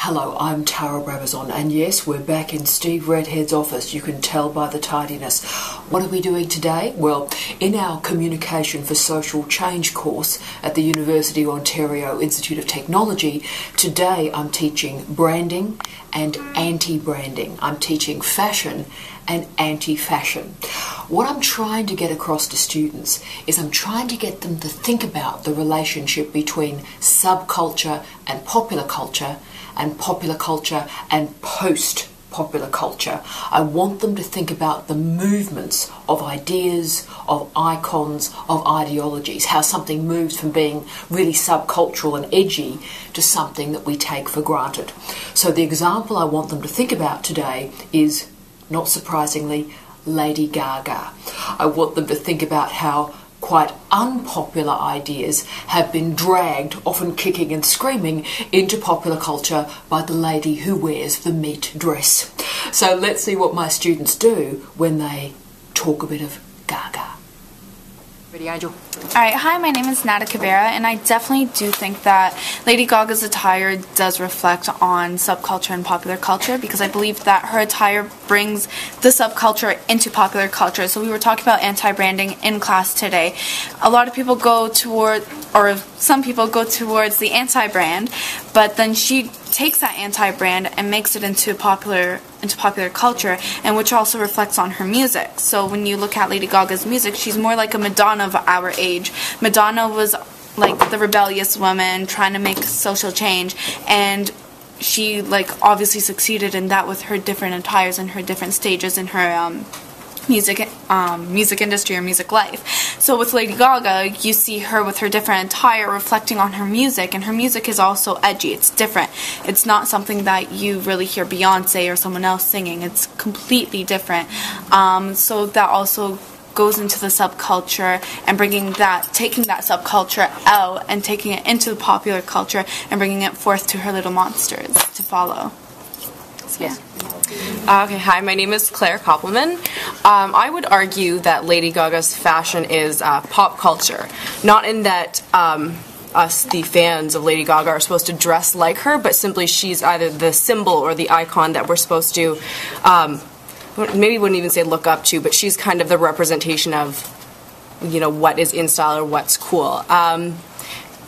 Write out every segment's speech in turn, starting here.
Hello, I'm Tara Brabazon, and yes, we're back in Steve Redhead's office. You can tell by the tidiness. What are we doing today? Well, in our Communication for Social Change course at the University of Ontario Institute of Technology, today I'm teaching branding and anti-branding. I'm teaching fashion and anti-fashion. What I'm trying to get across to students is I'm trying to get them to think about the relationship between subculture and popular culture and post-popular culture. I want them to think about the movements of ideas, of icons, of ideologies, how something moves from being really subcultural and edgy to something that we take for granted. So the example I want them to think about today is, not surprisingly, Lady Gaga. I want them to think about how quite unpopular ideas have been dragged, often kicking and screaming, into popular culture by the lady who wears the meat dress. So let's see what my students do when they talk a bit of Gaga. Ready, Angel? Alright, hi, my name is Nada Cabrera, and I definitely do think that Lady Gaga's attire does reflect on subculture and popular culture, because I believe that her attire brings the subculture into popular culture. So we were talking about anti-branding in class today. A lot of people go toward, or some people go towards the anti-brand, but then she takes that anti-brand and makes it into popular culture, and which also reflects on her music. So when you look at Lady Gaga's music, she's more like a Madonna of our age. Madonna was like the rebellious woman trying to make social change, and she obviously succeeded in that with her different attires and her different stages in her music industry or music life. So with Lady Gaga, you see her with her different attire reflecting on her music, and her music is also edgy. It's different. It's not something that you really hear Beyonce or someone else singing. It's completely different. So that also goes into the subculture and taking that subculture out and taking it into the popular culture and bringing it forth to her little monsters to follow. So, yeah. Okay, hi, my name is Gaga Popular. I would argue that Lady Gaga's fashion is pop culture. Not in that us, the fans of Lady Gaga, are supposed to dress like her, but simply she's either the symbol or the icon that we're supposed to, maybe wouldn't even say look up to, but she's kind of the representation of, what is in style or what's cool.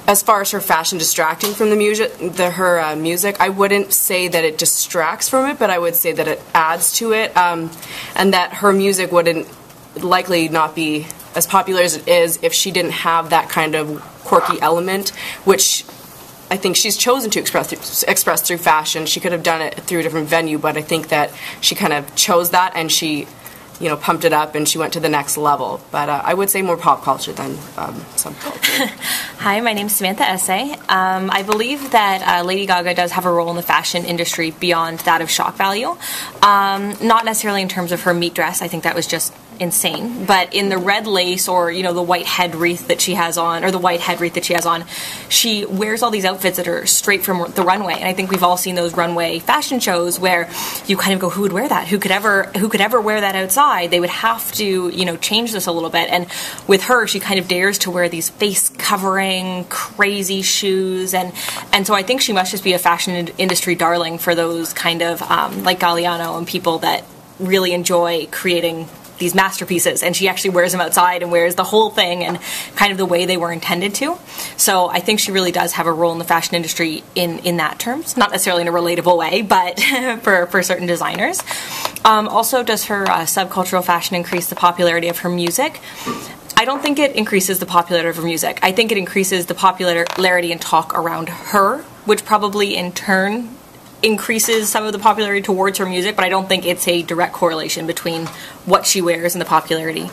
As far as her fashion distracting from the music, her music, I wouldn't say that it distracts from it, but I would say that it adds to it, and that her music wouldn't likely not be as popular as it is if she didn't have that kind of quirky element, which I think she's chosen to express through fashion. She could have done it through a different venue, but I think that she kind of chose that, and she pumped it up, and she went to the next level. But I would say more pop culture than subculture. Hi, my name is Samantha I believe that Lady Gaga does have a role in the fashion industry beyond that of shock value. Not necessarily in terms of her meat dress. I think that was just insane, but in the red lace or the white head wreath that she has on, or the white head wreath that she has on, she wears all these outfits that are straight from the runway. And I think we've all seen those runway fashion shows where you kind of go, who would wear that? Who could ever wear that outside? They would have to change this a little bit. And with her, she kind of dares to wear these face covering crazy shoes, and so I think she must just be a fashion industry darling for those kind of like Galliano and people that really enjoy creating these masterpieces, and she actually wears them outside and wears the whole thing and kind of the way they were intended to. So I think she really does have a role in the fashion industry in that terms, not necessarily in a relatable way, but for certain designers. Also, does her subcultural fashion increase the popularity of her music? I don't think it increases the popularity of her music. I think it increases the popularity and talk around her, which probably in turn increases some of the popularity towards her music, but I don't think it's a direct correlation between what she wears and the popularity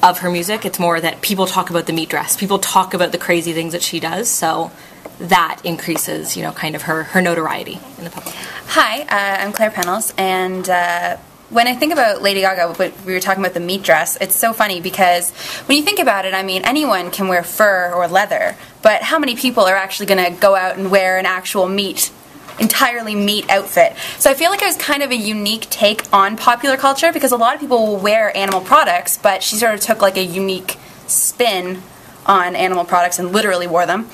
of her music. It's more that people talk about the meat dress, people talk about the crazy things that she does, so that increases, kind of her notoriety in the public. Hi, I'm Claire Pennels, and when I think about Lady Gaga, we were talking about the meat dress, it's so funny because when you think about it, I mean, anyone can wear fur or leather, but how many people are actually going to go out and wear an actual entirely meat outfit? So I feel like it was kind of a unique take on popular culture, because a lot of people will wear animal products, but she sort of took like a unique spin on animal products and literally wore them.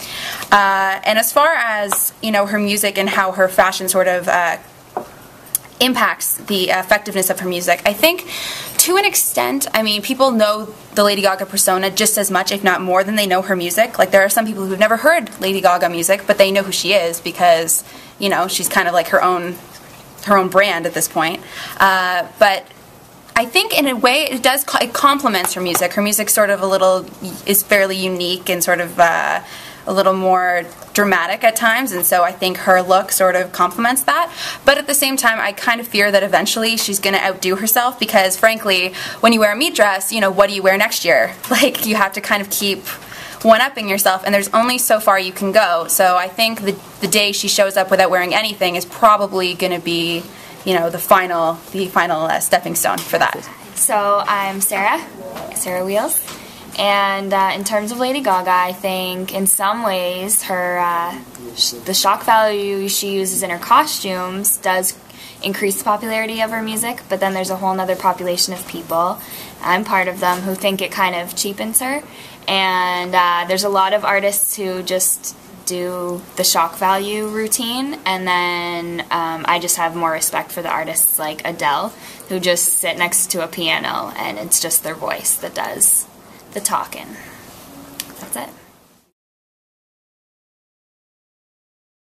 And as far as, you know, her music and how her fashion sort of impacts the effectiveness of her music, I think to an extent, I mean, people know the Lady Gaga persona just as much, if not more, than they know her music. Like, there are some people who've never heard Lady Gaga music, but they know who she is because, you know, she's kind of like her own brand at this point. But I think in a way it complements her music. Her music sort of is fairly unique and sort of a little more dramatic at times, and so I think her look sort of complements that. But at the same time, I kind of fear that eventually she's going to outdo herself, because frankly, when you wear a meat dress, you know, what do you wear next year? Like, you have to kind of keep one-upping yourself, and there's only so far you can go. So I think the day she shows up without wearing anything is probably going to be, you know, the final stepping stone for that. So I'm Sarah Wheels, and in terms of Lady Gaga, I think in some ways the shock value she uses in her costumes does increase the popularity of her music, but then there's a whole other population of people, I'm part of them, who think it kind of cheapens her, and there's a lot of artists who just do the shock value routine, and then I just have more respect for the artists like Adele, who just sit next to a piano and it's just their voice that does the talking. That's it.